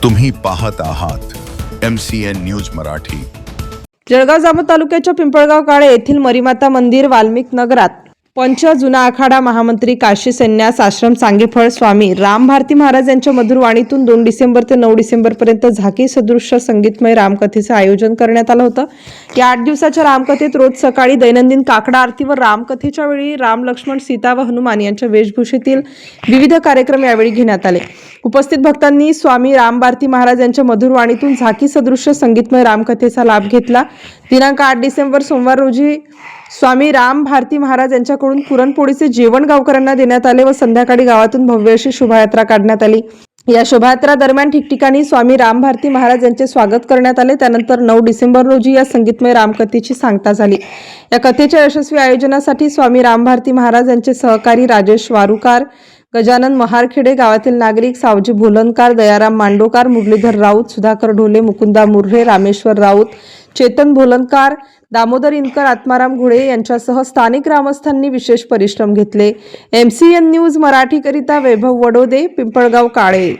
तुम्ही पाहत आहात MCN न्यूज मराठी। जळगाव जामोद तालुक्याच्या पिंपळगाव काळे येथील मरीमाता मंदिर वाल्मिक नगरात पंच जुना आखाडा महामंत्री काशी संन्यास आश्रम सांगेफळ स्वामी राम भारती महाराज यांच्या मधुर वाणीतून 2 डिसेंबर ते 9 डिसेंबर पर्यंत झाकी सदृश्य संगीतमय रामकथेचे आयोजन करण्यात आलं होतं। या 8 दिवसाच्या रामकथेत रोज सकाळी दैनंदिन काकडा आरती व रामकथेच्या वेळी राम लक्ष्मण सीता व हनुमान यांच्या वेशभूषेतील विविध कार्यक्रम यावेळी घेण्यात आले। उपस्थित भक्तांनी स्वामी राम भारती महाराज यांच्या मधुर वाणीतून झाकी सदृश्य संगीतमय रामकथेचा लाभ घेतला। दिनांक 8 डिसेंबर सोमवार रोजी स्वामी राम भारती महाराज यांच्याकडून पुरणपोळीचे जेवण गावकऱ्यांना देण्यात आले व संध्याकाळी गावातून भव्य अशी शोभायात्रा काढण्यात आली। या शोभायात्रा दरम्यान ठिकठिकाणी स्वामी राम भारती महाराज यांचे स्वागत करण्यात आले। त्यानंतर 9 डिसेंबर रोजी या संगीतमय रामकथेची सांगता झाली। या कथेच्या यशस्वी आयोजनासाठी स्वामी राम भारती महाराज यांचे सहकारी राजेश वारुकार, गजानन महारखेडे, गावातील नागरिक सावजी भोलनकार, दयाराम मांडोकार, मुरलीधर राऊत, सुधाकर ढोले, मुकुंदा मुर्हे, रामेश्वर राऊत, चेतन भोलनकार, दामोदर इनकर, आत्माराम घोडे यांच्यासह स्थानिक ग्रामस्थांनी विशेष परिश्रम घेतले। MCN न्यूज मराठी करिता वैभव वडोदे, पिंपळगाव काळे।